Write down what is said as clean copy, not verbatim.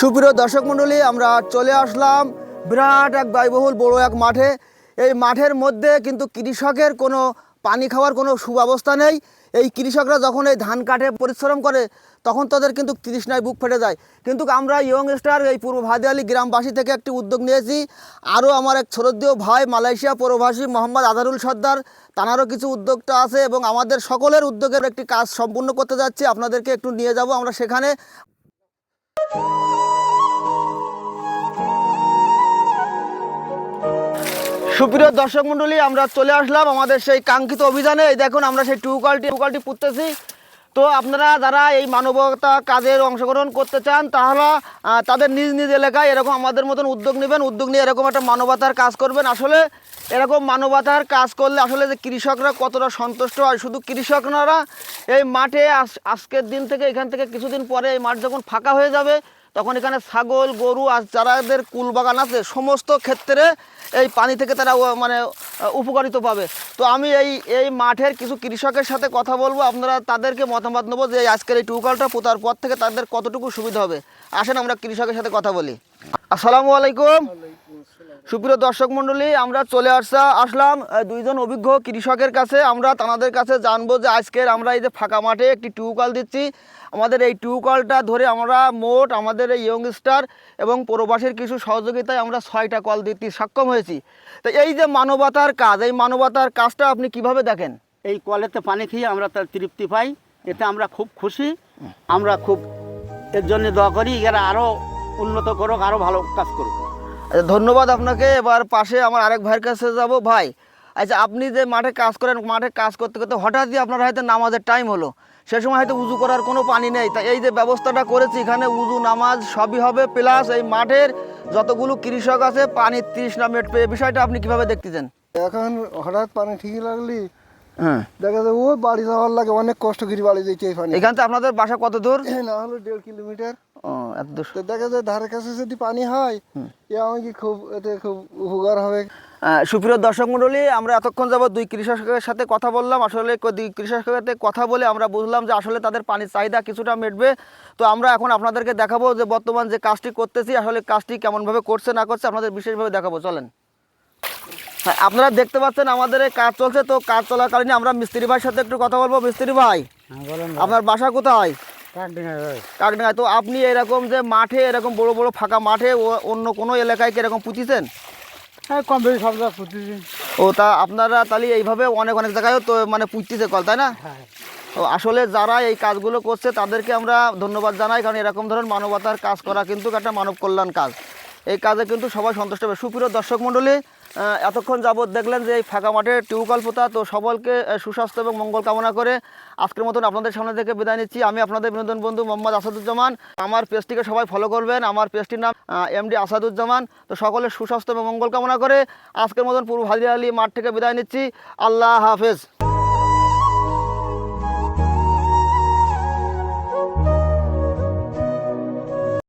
সুপ্রিয় দর্শক মণ্ডলী, আমরা চলে আসলাম বিরাট এক ব্যয়বহুল বড় এক মাঠে। এই মাঠের মধ্যে কিন্তু কৃষকের কোনো পানি খাওয়ার কোনো সুব্যবস্থা নেই। এই কৃষকরা যখন এই ধান কাটে পরিশ্রম করে তখন তাদের কিন্তু তৃষ্ণায় বুক ফেটে যায়। কিন্তু আমরা ইয়ংস্টার এই পূর্ব ভাদিয়ালি গ্রামবাসী থেকে একটি উদ্যোগ নিয়েছি। আরও আমার এক শ্রদ্ধেয় ভাই মালয়েশিয়া প্রবাসী মোহাম্মদ আজহারুল সর্দার, তাঁরও কিছু উদ্যোগটা আছে এবং আমাদের সকলের উদ্যোগের একটি কাজ সম্পূর্ণ করতে যাচ্ছি। আপনাদেরকে একটু নিয়ে যাব আমরা সেখানে। সুপ্রিয় দর্শক মণ্ডলী, আমরা চলে আসলাম আমাদের সেই কাঙ্ক্ষিত অভিযানে। এই দেখুন আমরা সেই টিউবওয়েলটি পুঁততেছি। তো আপনারা যারা এই মানবতা কাজের অংশগ্রহণ করতে চান তাহলে তাদের নিজ নিজ এলাকায় এরকম আমাদের মতন উদ্যোগ নেবেন, উদ্যোগ নিয়ে এরকম একটা মানবতার কাজ করবেন। আসলে এরকম মানবতার কাজ করলে আসলে যে কৃষকরা কতটা সন্তুষ্ট হয়। শুধু কৃষকরা এই মাঠে আজকের দিন থেকে এখান থেকে কিছুদিন পরে এই মাঠ যখন ফাঁকা হয়ে যাবে তখন এখানে ছাগল গরু আর যারাদের কুল বাগান আছে সমস্ত ক্ষেত্রে এই পানি থেকে তারা মানে উপকারিত পাবে। তো আমি এই মাঠের কিছু কৃষকের সাথে কথা বলবো, আপনারা তাদেরকে মতামত নেবো যে আজকের এই টিউবওয়েলটা পোতার পর থেকে তাদের কতটুকু সুবিধা হবে। আসেন আমরা কৃষকের সাথে কথা বলি। আসসালামু আলাইকুম। সুপ্রিয় দর্শক মণ্ডলী, আমরা চলে আসলাম দুইজন অভিজ্ঞ কৃষকের কাছে। আমরা তাদের কাছে জানবো যে আজকের আমরা এই যে ফাঁকা মাঠে একটি টিউবওয়েল দিচ্ছি। আমাদের এই টিউবওয়েলটা ধরে আমরা মোট আমাদের এই ইয়ংস্টার এবং প্রবাসীর কিছু সহযোগিতায় আমরা 6টা কল দিতে সক্ষম হয়েছি। তো এই যে মানবতার কাজ, এই মানবতার কাজটা আপনি কিভাবে দেখেন? এই কলেতে পানি খেয়ে আমরা তার তৃপ্তি পাই, এতে আমরা খুব খুশি। আমরা খুব এর জন্য দোয়া করি এরা আরও উন্নত করুক, আরও ভালো কাজ করুক। ধন্যবাদ আপনাকে। এবার পাশে আমার আরেক ভাইয়ের কাছে যাব। ভাই, আচ্ছা আপনি যে মাঠে কাজ করেন, মাঠে কাজ করতে করতে হঠাৎই আপনার হয়তো নামাজের টাইম হলো, সে সময় হয়তো উজু করার কোনো পানি নেই। তাই এই যে ব্যবস্থাটা করেছি এখানে উজু নামাজ সবই হবে, প্লাস এই মাঠের যতগুলো কৃষক আছে পানির তৃষ্ণা মেটবে। এই বিষয়টা আপনি কিভাবে দেখতেছেন? এখন হঠাৎ পানি ঠিকই লাগলি, হ্যাঁ, দেখা যায় ওই বাড়ি যাওয়ার লাগে অনেক কষ্ট করে বাড়ি যেতে এই পানি। এখান থেকে আপনাদের বাসা কত দূর? না হলো 1.5 কিলোমিটার। ও, এত দূর। তো দেখা যায় ধারে কাছে যদি পানি হয় আমাকে এতে খুব উপকার হবে। সুপ্রিয় দর্শক মণ্ডলী, আমরা এতক্ষণ যাবত দুই কৃষকের সাথে কথা বললাম। আসলে দুই কৃষকের সাথে কথা বলে আমরা বুঝলাম যে আসলে তাদের পানির চাহিদা কিছুটা মেটবে। তো আমরা এখন আপনাদেরকে দেখাবো যে বর্তমান যে কাজটি করতেছি আসলে কাজটি কেমনভাবে করছে না করছে আপনাদের বিশেষভাবে দেখাবো। চলেন। হ্যাঁ, আপনারা দেখতে পাচ্ছেন আমাদের এই কাজ চলছে। তো কাজ চলাকালীন আমরা মিস্ত্রি ভাইয়ের সাথে একটু কথা বলবো। মিস্ত্রি ভাই, আপনার বাসা কোথায়? কাকডাঙ্গায়। তো আপনি এরকম যে মাঠে এরকম বড় বড় ফাঁকা মাঠে অন্য কোনো এলাকায় কি এরকম পুঁতিছেন? হ্যাঁ, কম বেশি সব জায়গায় পুঁতেছি। ও, তা আপনারা তাহলে এইভাবে অনেক অনেক জায়গায় তো মানে পুঁততেছে কল, তাই না? তো আসলে যারা এই কাজগুলো করছে তাদেরকে আমরা ধন্যবাদ জানাই, কারণ এরকম ধরনের মানবতার কাজ করা কিন্তু একটা মানব কল্যাণ কাজ। এই কাজে কিন্তু সবাই সন্তুষ্ট হবে। সুপ্রিয় দর্শক মণ্ডলী, এতক্ষণ যাবৎ দেখলেন যে এই ফাঁকা মাঠে টিউবওয়েল পোতা। তো সকলকে সুস্বাস্থ্য এবং মঙ্গল কামনা করে আজকের মতন আপনাদের সামনে থেকে বিদায় নিচ্ছি। আমি আপনাদের বিনোদন বন্ধু মোহাম্মদ আসাদুজ্জামান। আমার পেজটিকে সবাই ফলো করবেন। আমার পেজটির নাম এমডি আসাদুজ্জামান। তো সকলের সুস্বাস্থ্য এবং মঙ্গল কামনা করে আজকের মতন পূর্ব ভাদিয়ালি মাঠ থেকে বিদায় নিচ্ছি। আল্লাহ হাফেজ।